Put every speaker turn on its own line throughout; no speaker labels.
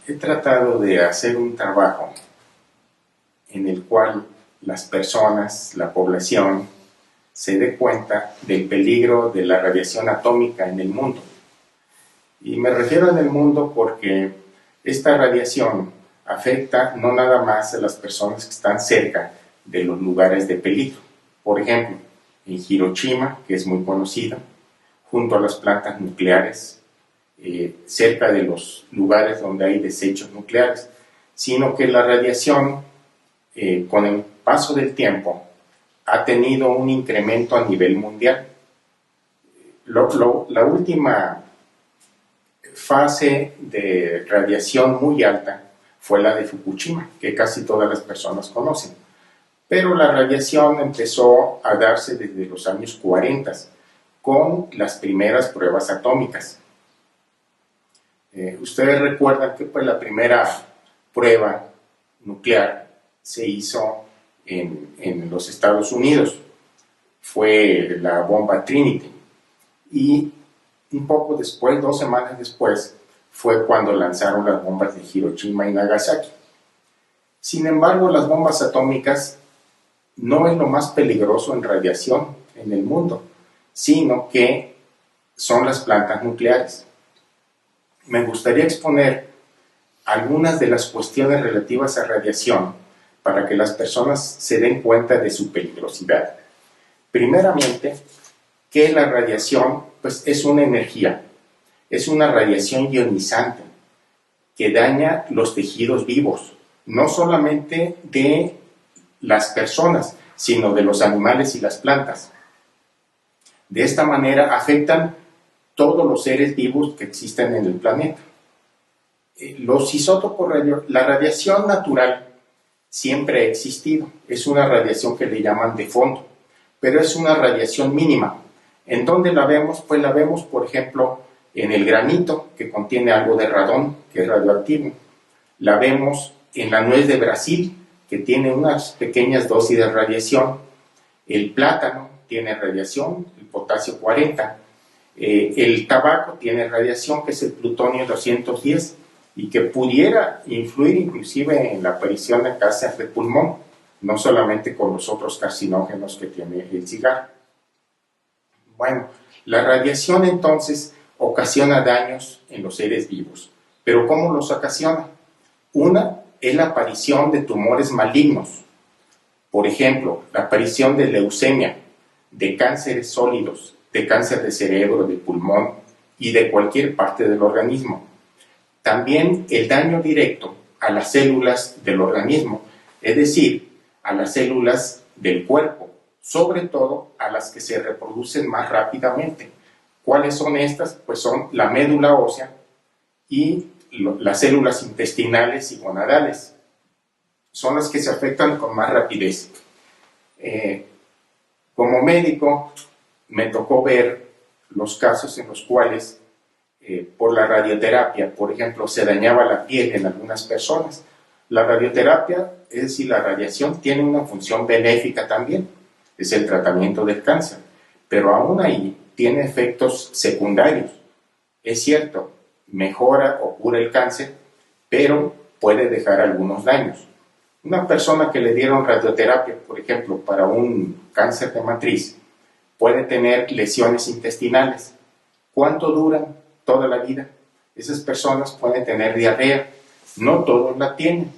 He tratado de hacer un trabajo en el cual las personas, la población, se dé cuenta del peligro de la radiación atómica en el mundo. Y me refiero en el mundo porque esta radiación afecta no nada más a las personas que están cerca de los lugares de peligro. Por ejemplo, en Hiroshima, que es muy conocido, junto a las plantas nucleares, cerca de los lugares donde hay desechos nucleares, sino que la radiación, con el paso del tiempo, ha tenido un incremento a nivel mundial. La última fase de radiación muy alta fue la de Fukushima, que casi todas las personas conocen. Pero la radiación empezó a darse desde los años 40 con las primeras pruebas atómicas. Ustedes recuerdan que pues, la primera prueba nuclear se hizo en los Estados Unidos. Fue la bomba Trinity. Y un poco después, 2 semanas después, fue cuando lanzaron las bombas de Hiroshima y Nagasaki. Sin embargo, las bombas atómicas no es lo más peligroso en radiación en el mundo, sino que son las plantas nucleares. Me gustaría exponer algunas de las cuestiones relativas a radiación para que las personas se den cuenta de su peligrosidad. Primeramente, que la radiación pues, es una energía, es una radiación ionizante que daña los tejidos vivos, no solamente de las personas, sino de los animales y las plantas. De esta manera afectan todos los seres vivos que existen en el planeta. Los isótopos, la radiación natural siempre ha existido, es una radiación que le llaman de fondo, pero es una radiación mínima. ¿En dónde la vemos? Pues la vemos, por ejemplo, en el granito, que contiene algo de radón, que es radioactivo. La vemos en la nuez de Brasil, que tiene unas pequeñas dosis de radiación. El plátano tiene radiación, el potasio 40. El tabaco tiene radiación, que es el plutonio 210, y que pudiera influir inclusive en la aparición de cáncer de pulmón, no solamente con los otros carcinógenos que tiene el cigarro. Bueno, la radiación entonces ocasiona daños en los seres vivos. ¿Pero cómo los ocasiona? Una es la aparición de tumores malignos. Por ejemplo, la aparición de leucemia, de cánceres sólidos, de cáncer de cerebro, de pulmón y de cualquier parte del organismo. También el daño directo a las células del organismo, es decir, a las células del cuerpo, sobre todo a las que se reproducen más rápidamente. ¿Cuáles son estas? Pues son la médula ósea y las células intestinales y gonadales. Son las que se afectan con más rapidez. Como médico, me tocó ver los casos en los cuales por la radioterapia, por ejemplo, se dañaba la piel en algunas personas. La radioterapia, es decir, la radiación, tiene una función benéfica también, es el tratamiento del cáncer, pero aún ahí tiene efectos secundarios. Es cierto, mejora o cura el cáncer, pero puede dejar algunos daños. Una persona que le dieron radioterapia, por ejemplo, para un cáncer de matriz, puede tener lesiones intestinales. ¿Cuánto duran? Toda la vida. Esas personas pueden tener diarrea. No todos la tienen.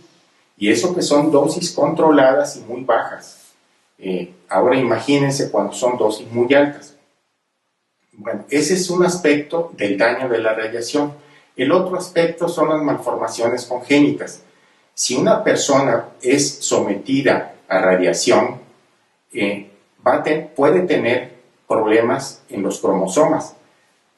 Y eso que son dosis controladas y muy bajas. Ahora imagínense cuando son dosis muy altas. Bueno, ese es un aspecto del daño de la radiación. El otro aspecto son las malformaciones congénitas. Si una persona es sometida a radiación, puede tener problemas en los cromosomas.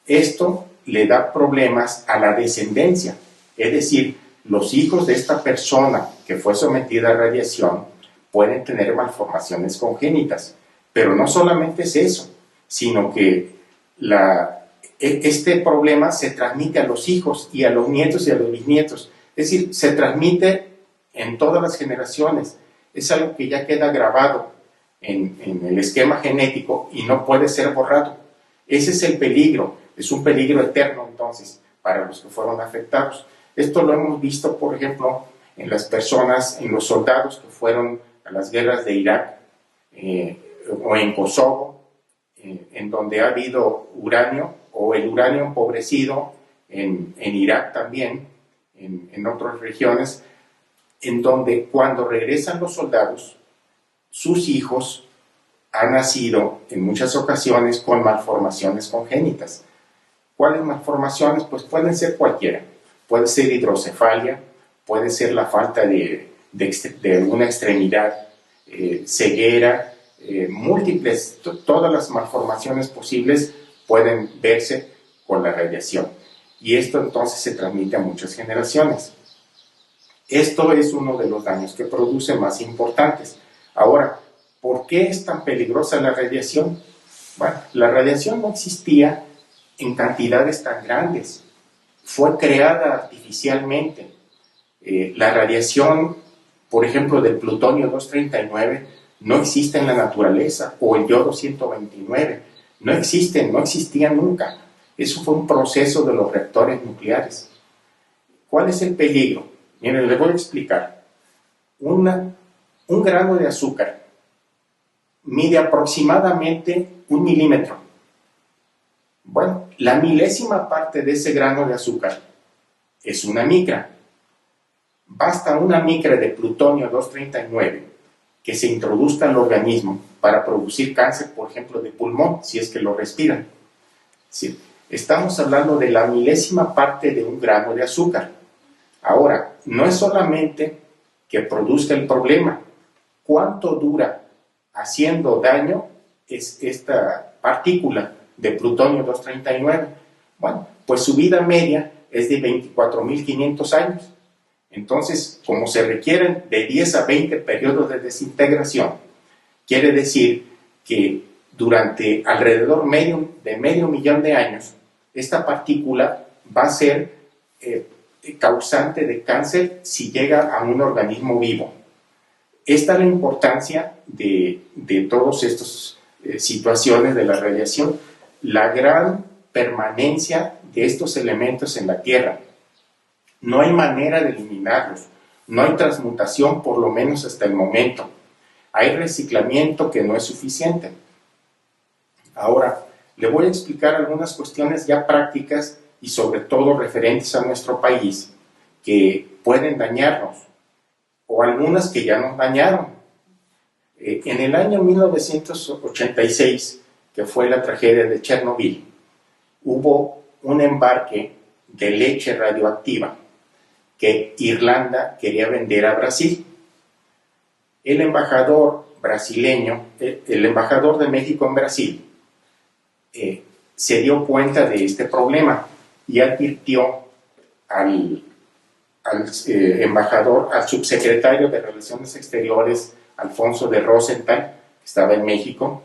Esto le da problemas a la descendencia, es decir, los hijos de esta persona que fue sometida a radiación pueden tener malformaciones congénitas, pero no solamente es eso, sino que este problema se transmite a los hijos y a los nietos y a los bisnietos, es decir, se transmite en todas las generaciones, es algo que ya queda grabado en el esquema genético y no puede ser borrado. Ese es el peligro, es un peligro eterno entonces para los que fueron afectados. Esto lo hemos visto, por ejemplo, en las personas, en los soldados que fueron a las guerras de Irak o en Kosovo, en donde ha habido uranio, o el uranio empobrecido en Irak también, en otras regiones, en donde cuando regresan los soldados, sus hijos han nacido en muchas ocasiones con malformaciones congénitas. ¿Cuáles malformaciones? Pues pueden ser cualquiera. Puede ser hidrocefalia, puede ser la falta de alguna extremidad, ceguera, múltiples, todas las malformaciones posibles pueden verse con la radiación. Y esto entonces se transmite a muchas generaciones. Esto es uno de los daños que produce más importantes. Ahora, ¿por qué es tan peligrosa la radiación? Bueno, la radiación no existía en cantidades tan grandes. Fue creada artificialmente. La radiación, por ejemplo, del plutonio 239 no existe en la naturaleza, o el yodo 129. No existen, no existían nunca. Eso fue un proceso de los reactores nucleares. ¿Cuál es el peligro? Miren, les voy a explicar. Un grano de azúcar mide aproximadamente 1 milímetro. Bueno, la milésima parte de ese grano de azúcar es una micra. Basta una micra de plutonio 239 que se introduzca al organismo para producir cáncer, por ejemplo, de pulmón, si es que lo respiran. Sí. Estamos hablando de la milésima parte de un grano de azúcar. Ahora, no es solamente que produzca el problema. ¿Cuánto dura haciendo daño es esta partícula de plutonio 239? Bueno, pues su vida media es de 24.500 años. Entonces, como se requieren de 10 a 20 periodos de desintegración, quiere decir que durante alrededor de medio millón de años, esta partícula va a ser causante de cáncer si llega a un organismo vivo. Esta es la importancia de todas estas situaciones de la radiación, la gran permanencia de estos elementos en la Tierra. No hay manera de eliminarlos, no hay transmutación, por lo menos hasta el momento. Hay reciclamiento que no es suficiente. Ahora, le voy a explicar algunas cuestiones ya prácticas y sobre todo referentes a nuestro país que pueden dañarnos, o algunas que ya nos dañaron. En el año 1986, que fue la tragedia de Chernobyl, hubo un embarque de leche radioactiva que Irlanda quería vender a Brasil. El embajador brasileño, el embajador de México en Brasil, se dio cuenta de este problema y advirtió al embajador, al subsecretario de Relaciones Exteriores, Alfonso de Rosenthal, que estaba en México,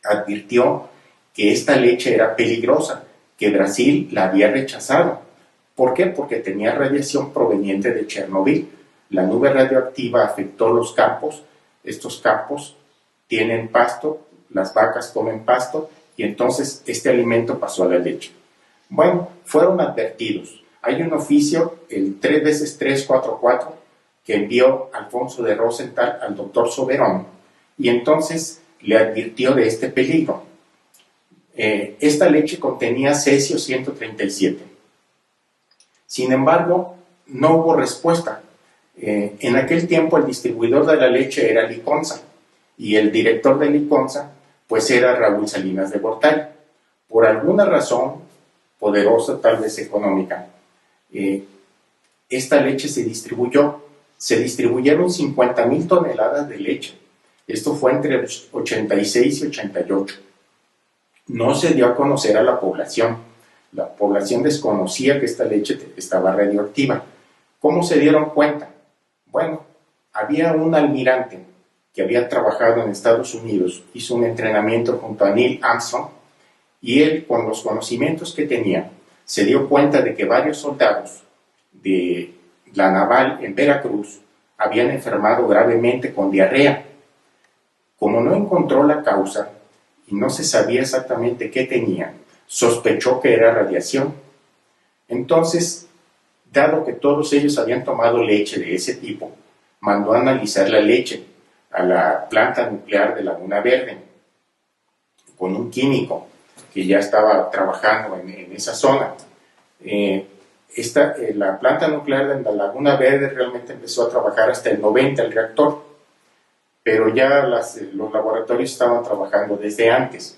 advirtió que esta leche era peligrosa, que Brasil la había rechazado. ¿Por qué? Porque tenía radiación proveniente de Chernobyl. La nube radioactiva afectó los campos. Estos campos tienen pasto, las vacas comen pasto, y entonces este alimento pasó a la leche. Bueno, fueron advertidos. Hay un oficio, el 3x344, que envió Alfonso de Rosenthal al doctor Soberón, y entonces le advirtió de este peligro. Esta leche contenía cesio 137. Sin embargo, no hubo respuesta. En aquel tiempo el distribuidor de la leche era Liconza, y el director de Liconza pues era Raúl Salinas de Gortari. Por alguna razón poderosa, tal vez económica, esta leche se distribuyeron 50,000 toneladas de leche. Esto fue entre 86 y 88. No se dio a conocer a la población. La población desconocía que esta leche estaba radioactiva. ¿Cómo se dieron cuenta? Bueno, había un almirante que había trabajado en Estados Unidos, hizo un entrenamiento junto a Neil Armstrong, y él, con los conocimientos que tenía, se dio cuenta de que varios soldados de la naval en Veracruz habían enfermado gravemente con diarrea. Como no encontró la causa y no se sabía exactamente qué tenía, sospechó que era radiación. Entonces Dado que todos ellos habían tomado leche de ese tipo, mandó a analizar la leche a la planta nuclear de Laguna Verde con un químico que ya estaba trabajando en esa zona. La planta nuclear de la Laguna Verde realmente empezó a trabajar hasta el 90, el reactor, pero ya los laboratorios estaban trabajando desde antes.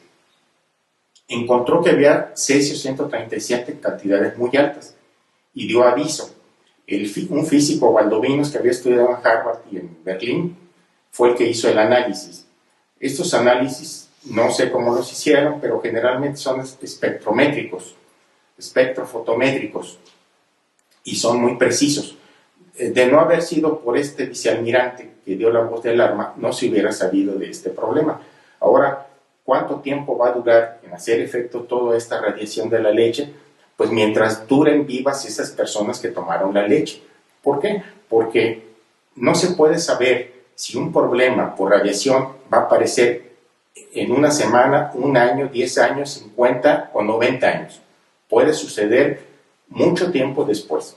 Encontró que había cesio 137 en cantidades muy altas y dio aviso. Un físico, Valdovinos, que había estudiado en Harvard y en Berlín, fue el que hizo el análisis. Estos análisis, no sé cómo los hicieron, pero generalmente son espectrométricos, espectrofotométricos, y son muy precisos. De no haber sido por este vicealmirante que dio la voz de alarma, no se hubiera sabido de este problema. Ahora, ¿cuánto tiempo va a durar en hacer efecto toda esta radiación de la leche? Pues mientras duren vivas esas personas que tomaron la leche. ¿Por qué? Porque no se puede saber si un problema por radiación va a aparecer en una semana, un año, 10 años, 50 o 90 años. Puede suceder mucho tiempo después.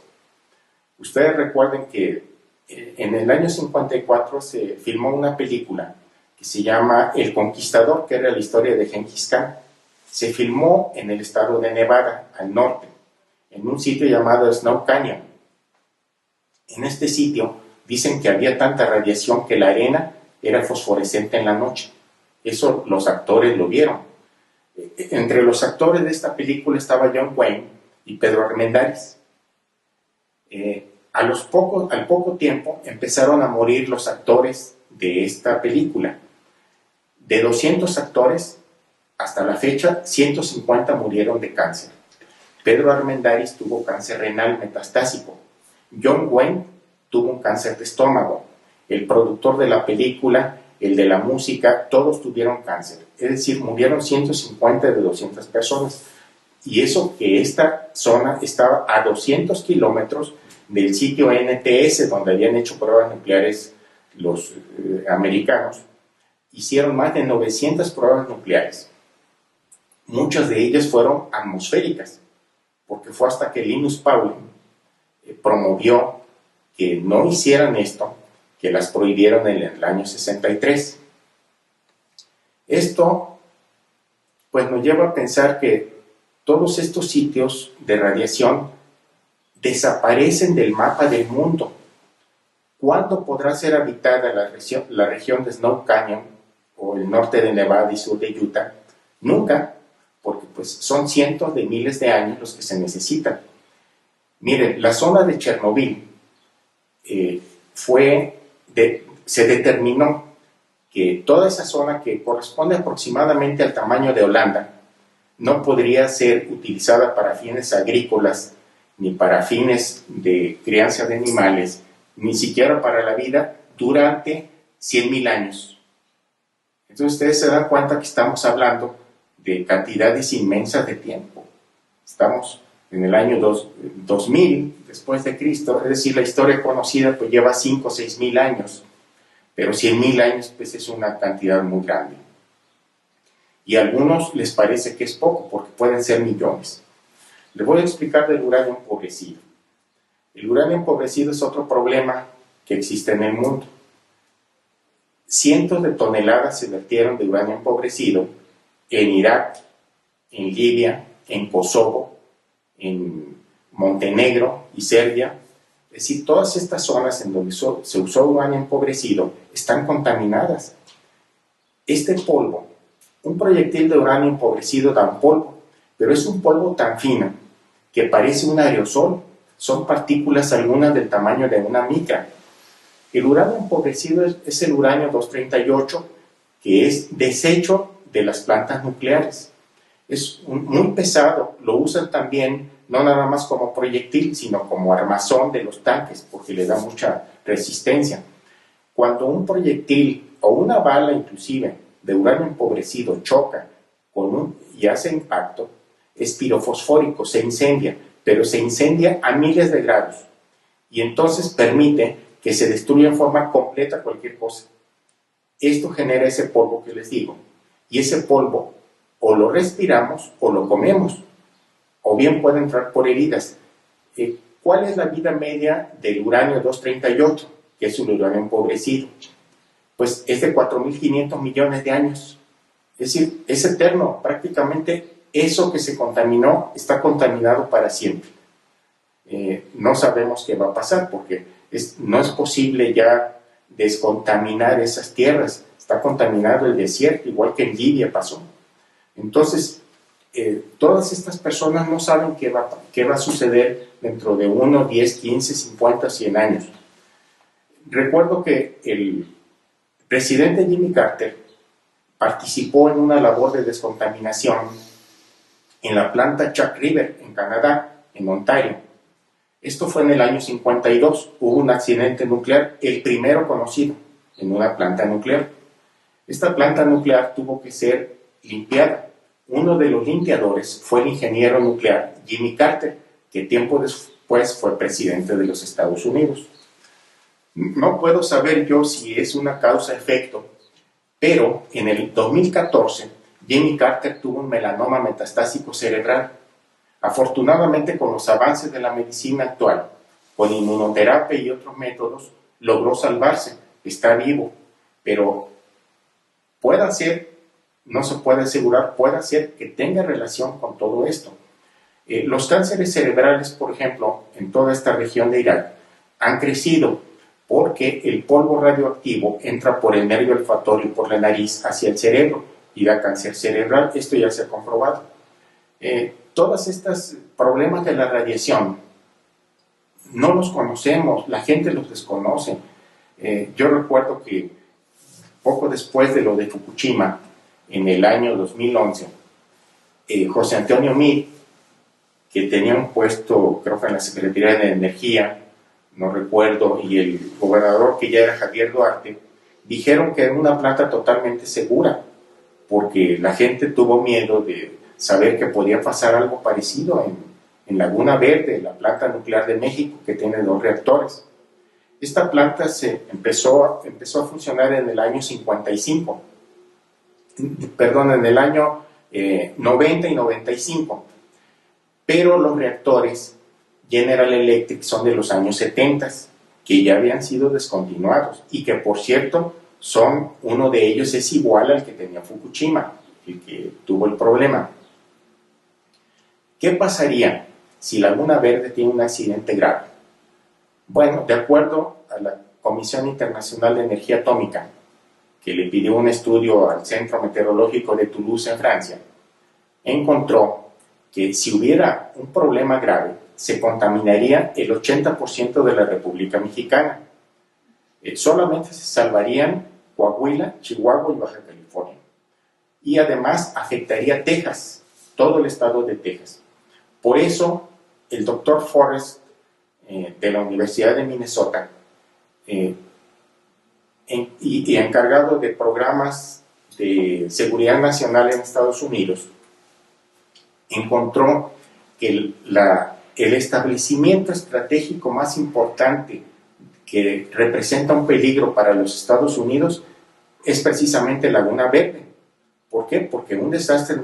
Ustedes recuerden que en el año 54 se filmó una película que se llama El Conquistador, que era la historia de Gengis Khan. Se filmó en el estado de Nevada, al norte, en un sitio llamado Snow Canyon. En este sitio dicen que había tanta radiación que la arena era fosforescente en la noche. Eso los actores lo vieron. Entre los actores de esta película estaba John Wayne y Pedro Armendáriz. Al poco tiempo empezaron a morir los actores de esta película. De 200 actores, hasta la fecha, 150 murieron de cáncer. Pedro Armendáriz tuvo cáncer renal metastásico. John Wayne tuvo un cáncer de estómago. El productor de la película, el de la música, todos tuvieron cáncer. Es decir, murieron 150 de 200 personas. Y eso que esta zona estaba a 200 kilómetros del sitio NTS, donde habían hecho pruebas nucleares los americanos. Hicieron más de 900 pruebas nucleares. Muchas de ellas fueron atmosféricas, porque fue hasta que Linus Pauling promovió que no hicieran esto, que las prohibieron en el año 63. Esto pues nos lleva a pensar que todos estos sitios de radiación desaparecen del mapa del mundo. ¿Cuándo podrá ser habitada la región de Snow Canyon o el norte de Nevada y sur de Utah? Nunca, porque pues son cientos de miles de años los que se necesitan. Miren, la zona de Chernobyl se determinó que toda esa zona, que corresponde aproximadamente al tamaño de Holanda, no podría ser utilizada para fines agrícolas, ni para fines de crianza de animales, ni siquiera para la vida, durante 100.000 años. Entonces ustedes se dan cuenta que estamos hablando de cantidades inmensas de tiempo. Estamos en el año 2000 después de Cristo, es decir, la historia conocida pues lleva 5 o 6 mil años, pero 100.000 años pues es una cantidad muy grande. Y a algunos les parece que es poco, porque pueden ser millones. Les voy a explicar del uranio empobrecido. El uranio empobrecido es otro problema que existe en el mundo. Cientos de toneladas se vertieron de uranio empobrecido en Irak, en Libia, en Kosovo, en Montenegro y Serbia. Es decir, todas estas zonas en donde se usó uranio empobrecido están contaminadas. Este polvo, un proyectil de uranio empobrecido da un polvo, pero es un polvo tan fino que parece un aerosol. Son partículas algunas del tamaño de una micra. El uranio empobrecido es el uranio 238, que es desecho de las plantas nucleares. Es muy pesado, lo usan también no nada más como proyectil, sino como armazón de los tanques, porque le da mucha resistencia. Cuando un proyectil o una bala inclusive de uranio empobrecido choca y hace impacto, es pirofosfórico, se incendia, pero se incendia a miles de grados y entonces permite que se destruya en forma completa cualquier cosa. Esto genera ese polvo que les digo, y ese polvo o lo respiramos o lo comemos, o bien puede entrar por heridas. ¿cuál es la vida media del uranio 238, que es un uranio empobrecido? Pues es de 4.500 millones de años. Es decir, es eterno. Prácticamente eso que se contaminó está contaminado para siempre. No sabemos qué va a pasar porque no es posible ya descontaminar esas tierras. Está contaminado el desierto, igual que en Libia pasó. Entonces, todas estas personas no saben qué va a suceder dentro de 1, 10, 15, 50, 100 años. Recuerdo que el presidente Jimmy Carter participó en una labor de descontaminación en la planta Chalk River, en Canadá, en Ontario. Esto fue en el año 52. Hubo un accidente nuclear, el primero conocido en una planta nuclear. Esta planta nuclear tuvo que ser limpiada. Uno de los limpiadores fue el ingeniero nuclear Jimmy Carter, que tiempo después fue presidente de los Estados Unidos. No puedo saber yo si es una causa-efecto, pero en el 2014 Jimmy Carter tuvo un melanoma metastásico cerebral. Afortunadamente, con los avances de la medicina actual, con inmunoterapia y otros métodos, logró salvarse, está vivo, pero puede ser, no se puede asegurar, puede ser que tenga relación con todo esto. Los cánceres cerebrales, por ejemplo, en toda esta región de Irak, han crecido porque el polvo radioactivo entra por el nervio olfatorio y por la nariz hacia el cerebro y da cáncer cerebral. Esto ya se ha comprobado. Todos estos problemas de la radiación no los conocemos, la gente los desconoce. Yo recuerdo que poco después de lo de Fukushima, en el año 2011, José Antonio Meade, que tenía un puesto, creo que en la Secretaría de Energía, no recuerdo, y el gobernador, que ya era Javier Duarte, dijeron que era una planta totalmente segura, porque la gente tuvo miedo de saber que podía pasar algo parecido en Laguna Verde, la planta nuclear de México, que tiene 2 reactores. Esta planta empezó a funcionar en el año 55, perdón, en el año 90 y 95, pero los reactores General Electric son de los años 70, que ya habían sido descontinuados y que, por cierto, uno de ellos es igual al que tenía Fukushima, el que tuvo el problema. ¿Qué pasaría si Laguna Verde tiene un accidente grave? Bueno, de acuerdo a la Comisión Internacional de Energía Atómica, que le pidió un estudio al Centro Meteorológico de Toulouse, en Francia, encontró que si hubiera un problema grave, se contaminaría el 80% de la República Mexicana. Solamente se salvarían Coahuila, Chihuahua y Baja California. Y además afectaría Texas, todo el estado de Texas. Por eso, el doctor Forrest, de la Universidad de Minnesota, y encargado de programas de seguridad nacional en Estados Unidos, encontró que el establecimiento estratégico más importante que representa un peligro para los Estados Unidos es precisamente Laguna Verde. ¿Por qué? Porque un desastre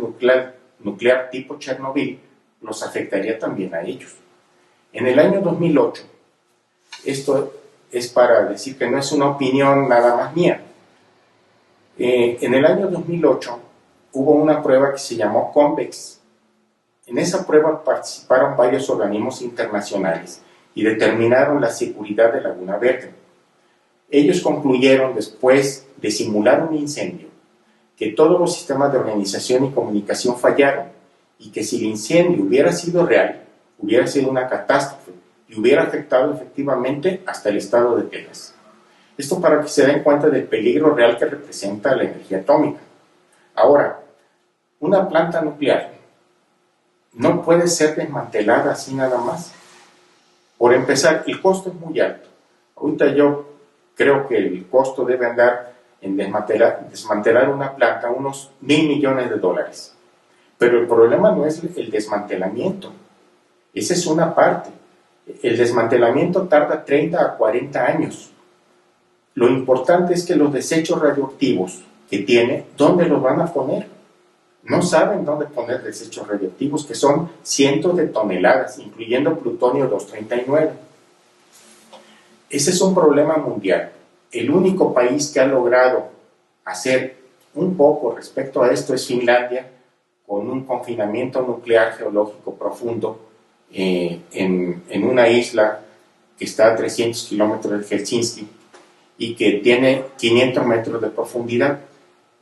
nuclear tipo Chernobyl los afectaría también a ellos. En el año 2008, esto es para decir que no es una opinión nada más mía, en el año 2008 hubo una prueba que se llamó CONVEX. En esa prueba participaron varios organismos internacionales y determinaron la seguridad de Laguna Verde. Ellos concluyeron, después de simular un incendio, que todos los sistemas de organización y comunicación fallaron y que si el incendio hubiera sido real, hubiera sido una catástrofe y hubiera afectado efectivamente hasta el estado de Texas. Esto para que se den cuenta del peligro real que representa la energía atómica. Ahora, una planta nuclear no puede ser desmantelada así nada más. Por empezar, el costo es muy alto. Ahorita yo creo que el costo debe andar en desmantelar una planta unos $1.000 millones. Pero el problema no es el desmantelamiento. Esa es una parte. El desmantelamiento tarda 30 a 40 años. Lo importante es que los desechos radioactivos que tiene, ¿dónde los van a poner? No saben dónde poner desechos radioactivos, que son cientos de toneladas, incluyendo plutonio 239. Ese es un problema mundial. El único país que ha logrado hacer un poco respecto a esto es Finlandia, con un confinamiento nuclear geológico profundo en una isla que está a 300 kilómetros de Helsinki y que tiene 500 metros de profundidad.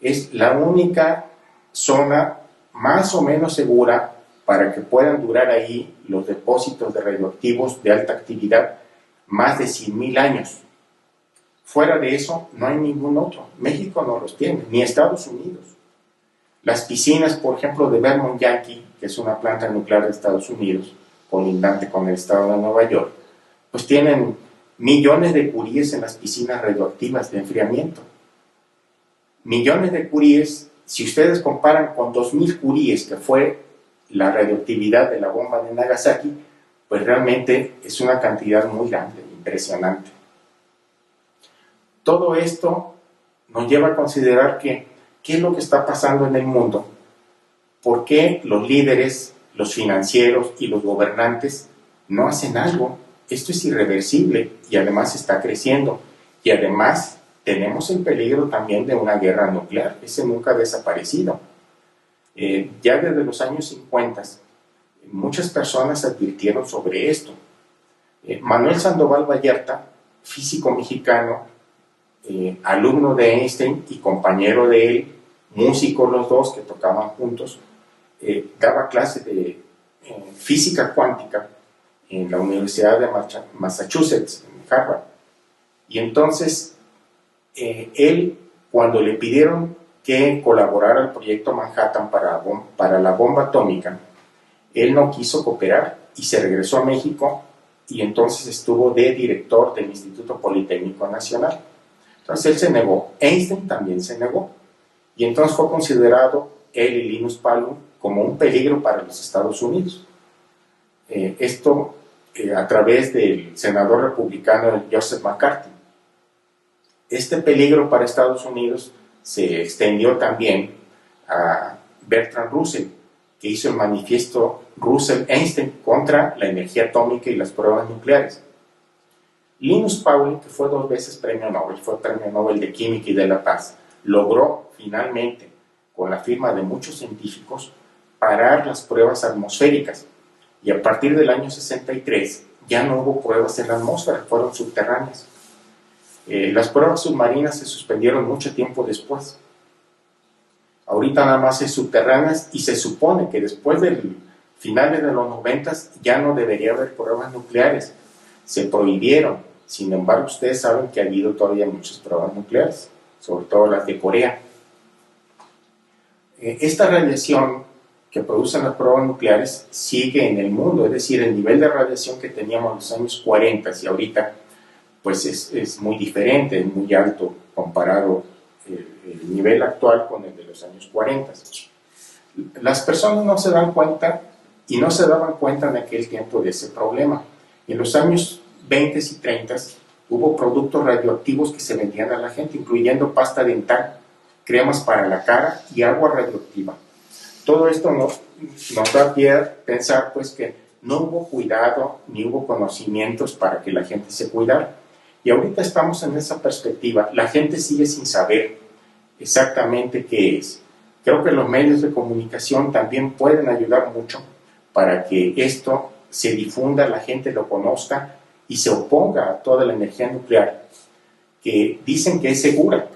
Es la única zona más o menos segura para que puedan durar ahí los depósitos de radioactivos de alta actividad más de 100.000 años. Fuera de eso, no hay ningún otro. México no los tiene, ni Estados Unidos. Las piscinas, por ejemplo, de Vermont Yankee, que es una planta nuclear de Estados Unidos, colindante con el estado de Nueva York, pues tienen millones de curíes en las piscinas radioactivas de enfriamiento. Millones de curíes, si ustedes comparan con 2.000 curíes, que fue la radioactividad de la bomba de Nagasaki, pues realmente es una cantidad muy grande, impresionante. Todo esto nos lleva a considerar que qué es lo que está pasando en el mundo, por qué los líderes, los financieros y los gobernantes no hacen algo. Esto es irreversible y además está creciendo. Y además tenemos el peligro también de una guerra nuclear. Ese nunca ha desaparecido. Ya desde los años 50, muchas personas advirtieron sobre esto. Manuel Sandoval Vallarta, físico mexicano, alumno de Einstein y compañero de él, músicos los dos que tocaban juntos, daba clase de física cuántica en la Universidad de Massachusetts, en Harvard. Y entonces, él, cuando le pidieron que colaborara al proyecto Manhattan para la bomba atómica, él no quiso cooperar y se regresó a México y entonces estuvo de director del Instituto Politécnico Nacional. Entonces él se negó, Einstein también se negó, y entonces fue considerado él y Linus Pauling como un peligro para los Estados Unidos. Esto a través del senador republicano Joseph McCarthy. Este peligro para Estados Unidos se extendió también a Bertrand Russell, que hizo el manifiesto Russell-Einstein contra la energía atómica y las pruebas nucleares. Linus Pauling, que fue 2 veces premio Nobel, fue premio Nobel de Química y de la Paz, logró finalmente, con la firma de muchos científicos, parar las pruebas atmosféricas. Y a partir del año 63 ya no hubo pruebas en la atmósfera, fueron subterráneas. Las pruebas submarinas se suspendieron mucho tiempo después. Ahorita nada más es subterráneas y se supone que después del finales de los 90 ya no debería haber pruebas nucleares. Se prohibieron. Sin embargo, ustedes saben que ha habido todavía muchas pruebas nucleares, sobre todo las de Corea. Esta radiación que producen las pruebas nucleares sigue en el mundo, es decir, el nivel de radiación que teníamos en los años 40 y ahorita pues es muy diferente, es muy alto comparado el nivel actual con el de los años 40. Las personas no se dan cuenta y no se daban cuenta en aquel tiempo de ese problema. En los años 20 y 30 hubo productos radioactivos que se vendían a la gente, incluyendo pasta dental, cremas para la cara y agua radioactiva. Todo esto nos da pie a pensar pues, que no hubo cuidado ni hubo conocimientos para que la gente se cuidara. Y ahorita estamos en esa perspectiva. La gente sigue sin saber exactamente qué es. Creo que los medios de comunicación también pueden ayudar mucho para que esto se difunda, la gente lo conozca y se oponga a toda la energía nuclear que dicen que es segura.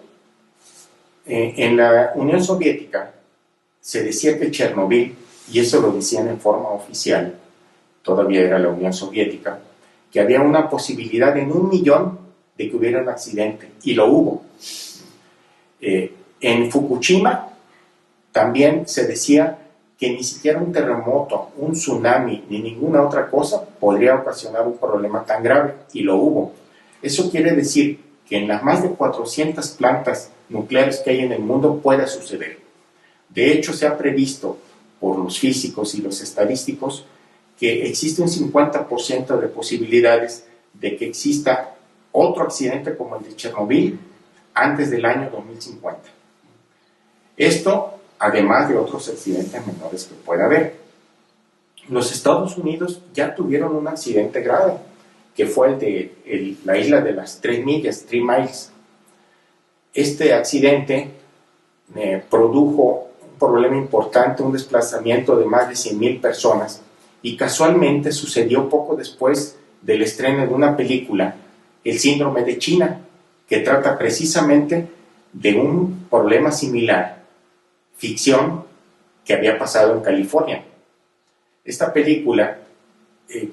En la Unión Soviética se decía que Chernobyl, y eso lo decían en forma oficial, todavía era la Unión Soviética, que había una posibilidad en 1 millón de que hubiera un accidente, y lo hubo. En Fukushima también se decía que ni siquiera un terremoto, un tsunami, ni ninguna otra cosa podría ocasionar un problema tan grave, y lo hubo. Eso quiere decir que en las más de 400 plantas nucleares que hay en el mundo pueda suceder. De hecho, se ha previsto por los físicos y los estadísticos que existe un 50% de posibilidades de que exista otro accidente como el de Chernobyl antes del año 2050. Esto además de otros accidentes menores que pueda haber. Los Estados Unidos ya tuvieron un accidente grave, que fue el de la isla de las 3 millas, 3 miles. Este accidente produjo un problema importante, un desplazamiento de más de 100,000 personas, y casualmente sucedió poco después del estreno de una película, El síndrome de China, que trata precisamente de un problema similar, ficción, que había pasado en California. Esta película,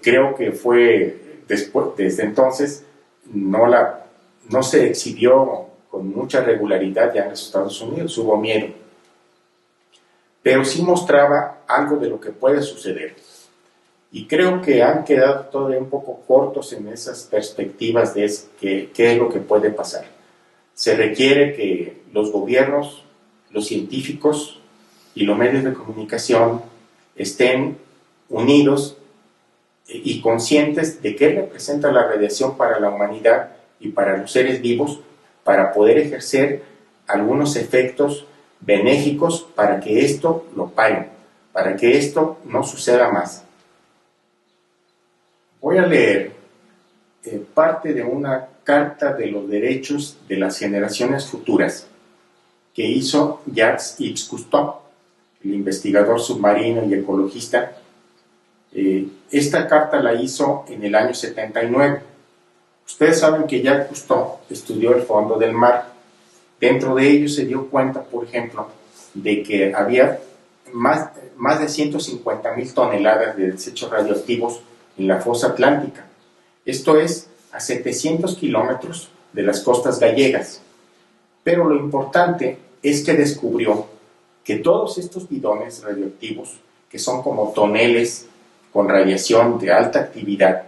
creo que fue desde entonces, no se exhibió con mucha regularidad ya en los Estados Unidos, hubo miedo, pero sí mostraba algo de lo que puede suceder. Y creo que han quedado todavía un poco cortos en esas perspectivas de qué es lo que puede pasar. Se requiere que los gobiernos, los científicos y los medios de comunicación estén unidos y conscientes de qué representa la radiación para la humanidad y para los seres vivos, para poder ejercer algunos efectos benéficos para que esto lo paren, para que esto no suceda más. Voy a leer parte de una carta de los derechos de las generaciones futuras que hizo Jacques Cousteau, el investigador submarino y ecologista. Esta carta la hizo en el año 79. Ustedes saben que Jacques Cousteau estudió el fondo del mar. Dentro de ello se dio cuenta, por ejemplo, de que había más de 150,000 toneladas de desechos radioactivos en la fosa atlántica. Esto es a 700 kilómetros de las costas gallegas. Pero lo importante es que descubrió que todos estos bidones radioactivos, que son como toneles con radiación de alta actividad,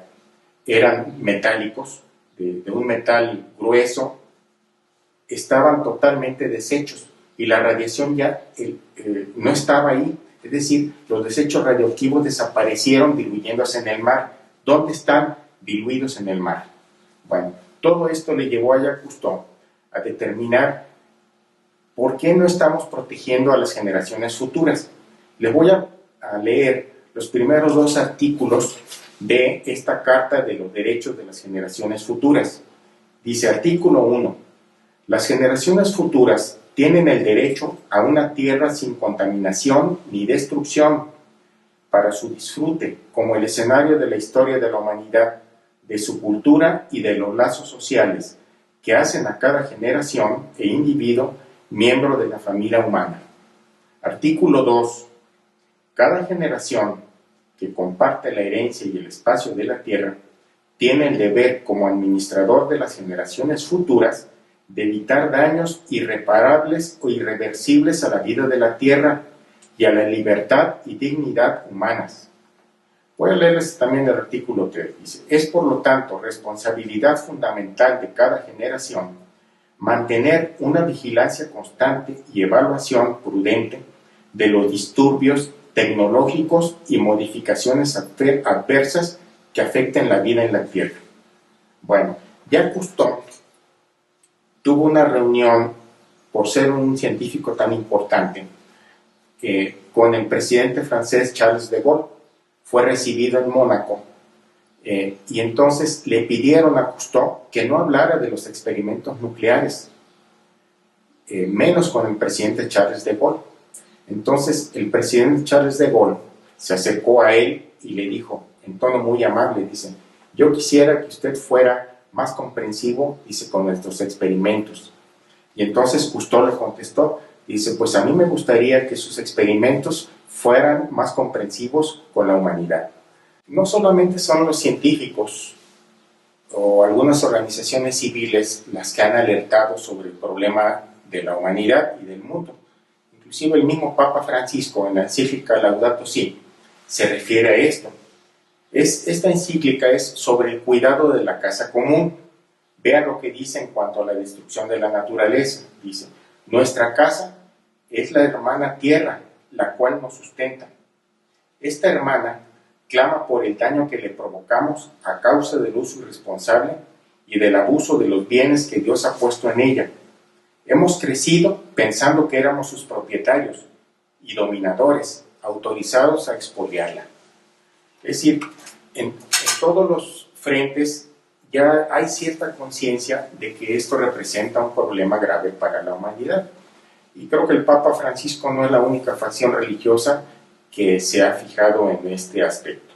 eran metálicos, de un metal grueso, estaban totalmente deshechos y la radiación ya no estaba ahí. Es decir, los desechos radioactivos desaparecieron diluyéndose en el mar. ¿Dónde están? Diluidos en el mar. Bueno, todo esto le llevó a Jacques Cousteau a determinar por qué no estamos protegiendo a las generaciones futuras. Les voy a leer los primeros 2 artículos de esta Carta de los Derechos de las Generaciones Futuras. Dice, artículo 1. Las generaciones futuras tienen el derecho a una tierra sin contaminación ni destrucción para su disfrute, como el escenario de la historia de la humanidad, de su cultura y de los lazos sociales que hacen a cada generación e individuo miembro de la familia humana. Artículo 2. Cada generación que comparte la herencia y el espacio de la tierra tiene el deber como administrador de las generaciones futuras de evitar daños irreparables o irreversibles a la vida de la tierra y a la libertad y dignidad humanas. Voy a leerles también el artículo 3. Dice, es por lo tanto responsabilidad fundamental de cada generación mantener una vigilancia constante y evaluación prudente de los disturbios tecnológicos y modificaciones adversas que afecten la vida en la Tierra. Bueno, Jacques Cousteau tuvo una reunión, por ser un científico tan importante, con el presidente francés Charles de Gaulle. Fue recibido en Mónaco y entonces le pidieron a Cousteau que no hablara de los experimentos nucleares, menos con el presidente Charles de Gaulle. Entonces el presidente Charles de Gaulle se acercó a él y le dijo, en tono muy amable, dice, yo quisiera que usted fuera más comprensivo, dice, con nuestros experimentos. Y entonces Cousteau le contestó, dice, pues a mí me gustaría que sus experimentos fueran más comprensivos con la humanidad. No solamente son los científicos o algunas organizaciones civiles las que han alertado sobre el problema de la humanidad y del mundo. Inclusive el mismo Papa Francisco en la encíclica Laudato Si se refiere a esto. Esta encíclica es sobre el cuidado de la casa común. Vean lo que dice en cuanto a la destrucción de la naturaleza. Dice, nuestra casa es la hermana tierra, la cual nos sustenta. Esta hermana clama por el daño que le provocamos a causa del uso irresponsable y del abuso de los bienes que Dios ha puesto en ella. Hemos crecido pensando que éramos sus propietarios y dominadores autorizados a expoliarla. Es decir, en todos los frentes ya hay cierta conciencia de que esto representa un problema grave para la humanidad. Y creo que el Papa Francisco no es la única facción religiosa que se ha fijado en este aspecto.